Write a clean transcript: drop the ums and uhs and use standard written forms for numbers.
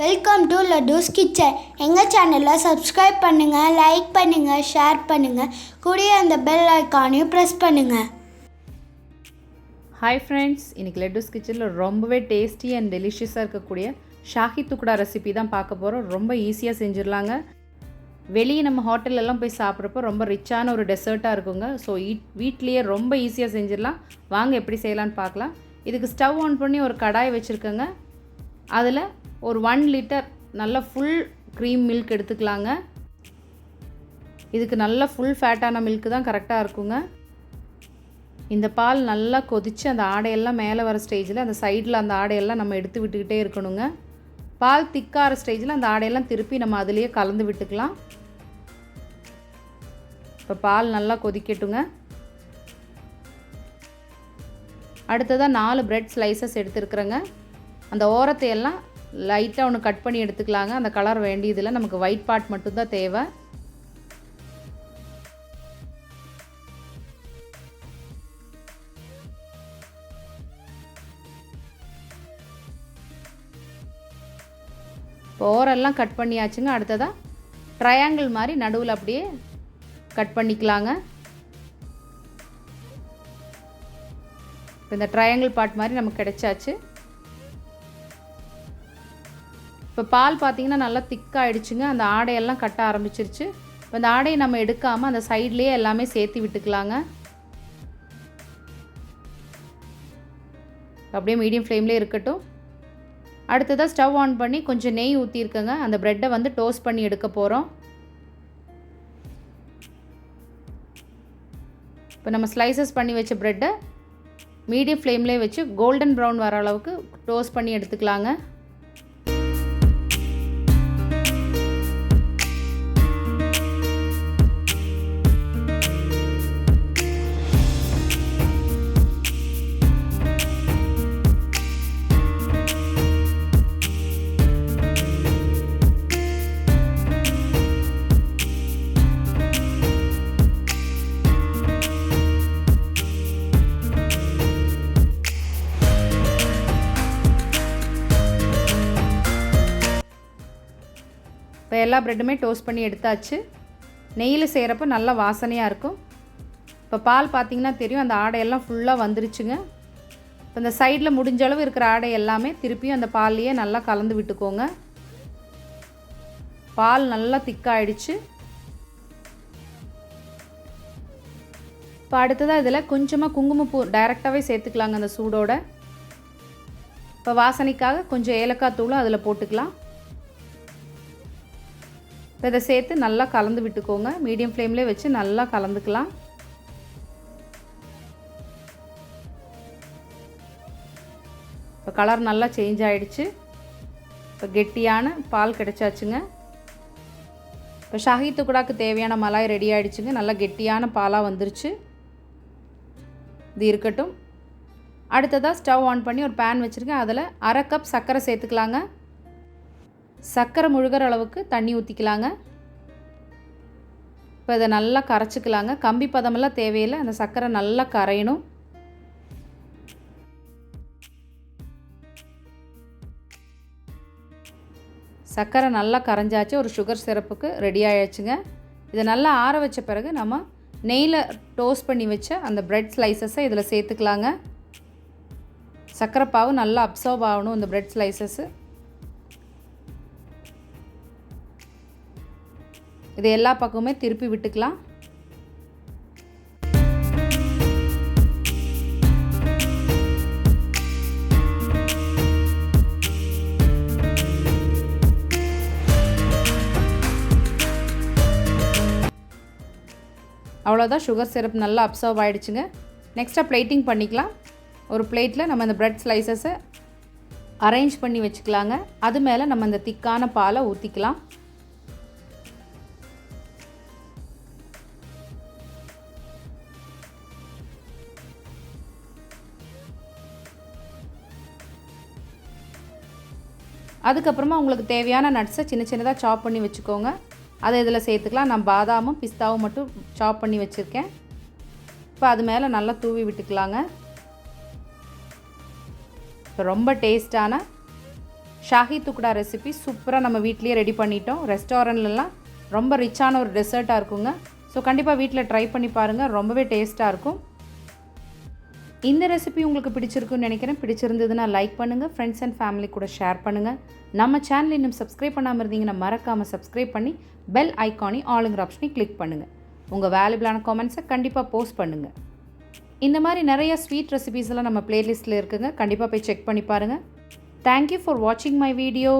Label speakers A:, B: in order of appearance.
A: Welcome to லட்டூஸ் kitchen. எங்கள் சேனலை subscribe பண்ணுங்கள், லைக் பண்ணுங்கள், ஷேர் பண்ணுங்கள். கூடயே அந்த பெல் ஐக்கானையும் ப்ரெஸ் பண்ணுங்கள்.
B: ஹாய் ஃப்ரெண்ட்ஸ், இன்றைக்கி லட்டூஸ் கிச்சனில் ரொம்பவே டேஸ்டி அண்ட் டெலிஷியஸாக இருக்கக்கூடிய ஷாஹி துக்குடா ரெசிபி தான் பார்க்க போகிறோம். ரொம்ப ஈஸியாக செஞ்சிடலாங்க. வெளியே நம்ம ஹோட்டலெல்லாம் போய் சாப்பிட்றப்போ ரொம்ப ரிச்சான ஒரு டெசர்ட்டாக இருக்குங்க. ஸோ வீட்லேயே ரொம்ப ஈஸியாக செஞ்சிடலாம். வாங்க எப்படி செய்யலான்னு பார்க்கலாம். இதுக்கு ஸ்டவ் ஆன் பண்ணி ஒரு கடாய் வச்சுருக்கேங்க. அதில் ஒரு 1 லிட்டர் நல்ல ஃபுல் க்ரீம் மில்க் எடுத்துக்கலாங்க. இதுக்கு நல்ல ஃபுல் ஃபேட்டான மில்க்கு தான் கரெக்டாக இருக்குங்க. இந்த பால் நல்லா கொதித்து அந்த ஆடையெல்லாம் மேலே வர ஸ்டேஜில் அந்த சைடில் அந்த ஆடையெல்லாம் நம்ம எடுத்து விட்டுக்கிட்டே இருக்கணுங்க. பால் திக்காகிற ஸ்டேஜில் அந்த ஆடையெல்லாம் திருப்பி நம்ம அதிலேயே கலந்து விட்டுக்கலாம். இப்போ பால் நல்லா கொதிக்கட்டுங்க. அடுத்ததாக 4 பிரெட் ஸ்லைசஸ் எடுத்துருக்குறேங்க. அந்த ஓரத்தையெல்லாம் லைட்டாக ஒன்று கட் பண்ணி எடுத்துக்கலாங்க. அந்த கலர் வேண்டியதில்லை, நமக்கு ஒயிட் பார்ட் மட்டும்தான் தேவை. இப்போ ஓரெல்லாம் கட் பண்ணியாச்சுங்க. அடுத்ததாக ட்ரையாங்கிள் மாதிரி நடுவில் அப்படியே கட் பண்ணிக்கலாங்க. இப்போ இந்த ட்ரையாங்கிள் பார்ட் மாதிரி நமக்கு கிடைச்சாச்சு. இப்போ பால் பார்த்திங்கன்னா நல்லா திக்காகிடுச்சுங்க. அந்த ஆடையெல்லாம் கட்ட ஆரம்பிச்சிருச்சு. இப்போ அந்த ஆடையை நம்ம எடுக்காமல் அந்த சைட்லேயே எல்லாமே சேர்த்து விட்டுக்கலாங்க. அப்படியே மீடியம் ஃப்ளேம்லேயே இருக்கட்டும். அடுத்ததாக ஸ்டவ் ஆன் பண்ணி கொஞ்சம் நெய் ஊற்றிருக்கேங்க. அந்த ப்ரெட்டை வந்து டோஸ்ட் பண்ணி எடுக்க போகிறோம். இப்போ நம்ம ஸ்லைசஸ் பண்ணி வச்ச ப்ரெட்டை மீடியம் ஃப்ளேம்லேயே வச்சு கோல்டன் ப்ரௌன் வர அளவுக்கு டோஸ்ட் பண்ணி எடுத்துக்கலாங்க. இப்போ எல்லா ப்ரெட்டுமே டோஸ்ட் பண்ணி எடுத்தாச்சு. நெய்யில் செய்கிறப்ப நல்லா வாசனையாக இருக்கும். இப்போ பால் பார்த்திங்கன்னா தெரியும், அந்த ஆடையெல்லாம் ஃபுல்லாக வந்துருச்சுங்க. இப்போ இந்த சைடில் முடிஞ்ச அளவு இருக்கிற ஆடை எல்லாமே திருப்பியும் அந்த பால்லையே நல்லா கலந்து விட்டுக்கோங்க. பால் நல்லா திக்காயிடுச்சு. இப்போ அடுத்ததாக இதில் கொஞ்சமாக குங்குமப்பூ டைரெக்டாகவே சேர்த்துக்கலாங்க அந்த சூடோட. இப்போ வாசனைக்காக கொஞ்சம் ஏலக்காய் தூளும் அதில் போட்டுக்கலாம். இப்போ இதை சேர்த்து நல்லா கலந்து விட்டுக்கோங்க. மீடியம் ஃப்ளேம்லேயே வச்சு நல்லா கலந்துக்கலாம். இப்போ கலர் நல்லா சேஞ்ச் ஆகிடுச்சு. இப்போ கெட்டியான பால் கிடச்சாச்சுங்க. இப்போ ஷாஹி துக்குடாக்கு தேவையான மலாய் ரெடி ஆகிடுச்சுங்க. நல்லா கெட்டியான பாலாக வந்துருச்சு. இது இருக்கட்டும். அடுத்ததாக ஸ்டவ் ஆன் பண்ணி ஒரு பேன் வச்சுருக்கேன். அதில் 1/2 கப் சர்க்கரை சேர்த்துக்கலாங்க. சர்க்கரை முழுகிற அளவுக்கு தண்ணி ஊற்றிக்கலாங்க. இப்போ இதை நல்லா கரைச்சிக்கலாங்க. கம்பி பதமெல்லாம் தேவையில்லை, அந்த சர்க்கரை நல்லா கரையணும். சர்க்கரை நல்லா கரைஞ்சாச்சு. ஒரு சுகர் சிரப்புக்கு ரெடி ஆகிடுச்சுங்க. இதை நல்லா ஆற வச்ச பிறகு நம்ம நெய்யில் டோஸ்ட் பண்ணி வச்ச அந்த பிரெட் ஸ்லைசஸை இதில் சேர்த்துக்கலாங்க. சர்க்கரை பாவு நல்லா அப்சர்வ் ஆகணும் இந்த பிரெட் ஸ்லைசஸ்ஸு. இது எல்லா பக்கமுமே திருப்பி விட்டுக்கலாம். அவ்வளோதான், சுகர் சிரப் நல்லா அப்சர்வ் ஆகிடுச்சுங்க. நெக்ஸ்ட்டாக பிளேட்டிங் பண்ணிக்கலாம். ஒரு பிளேட்டில் நம்ம இந்த பிரெட் ஸ்லைசஸை அரேஞ்ச் பண்ணி வச்சுக்கலாங்க. அது மேலே நம்ம இந்த திக்கான பாலை ஊற்றிக்கலாம். அதுக்கப்புறமா உங்களுக்கு தேவையான நட்ஸை சின்ன சின்னதாக சாப் பண்ணி வச்சுக்கோங்க. அதை இதில் சேர்த்துக்கலாம். நான் பாதாமும் பிஸ்தாவும் மட்டும் சாப் பண்ணி வச்சுருக்கேன். இப்போ அது மேலே நல்லா தூவி விட்டுக்கலாங்க. இப்போ ரொம்ப டேஸ்டான ஷாஹி துக்டா ரெசிபி சூப்பராக நம்ம வீட்லேயே ரெடி பண்ணிட்டோம். ரெஸ்டாரண்ட்லலாம் ரொம்ப ரிச்சான ஒரு டெசர்ட்டாக இருக்குங்க. ஸோ கண்டிப்பாக வீட்டில் ட்ரை பண்ணி பாருங்கள், ரொம்பவே டேஸ்ட்டாக இருக்கும். இந்த ரெசிபி உங்களுக்கு பிடிச்சிருக்குன்னு நினைக்கிறேன். பிடிச்சிருந்ததுன்னா லைக் பண்ணுங்கள், ஃப்ரெண்ட்ஸ் அண்ட் ஃபேமிலி கூட ஷேர் பண்ணுங்கள். நம்ம சேனல் இன்னும் சப்ஸ்கிரைப் பண்ணாமல் இருந்தீங்கன்னா மறக்காமல் சப்ஸ்கிரைப் பண்ணி பெல் ஐக்கானி ஆளுங்கிற ஆப்ஷனை கிளிக் பண்ணுங்கள். உங்கள் வேல்யூபிளான காமெண்ட்ஸை கண்டிப்பாக போஸ்ட் பண்ணுங்கள். இந்த மாதிரி நிறைய ஸ்வீட் ரெசிபீஸ் எல்லாம் நம்ம பிளேலிஸ்ட்டில் இருக்குங்க. கண்டிப்பாக போய் செக் பண்ணி பாருங்கள். தேங்க்யூ ஃபார் வாட்சிங் மை வீடியோ.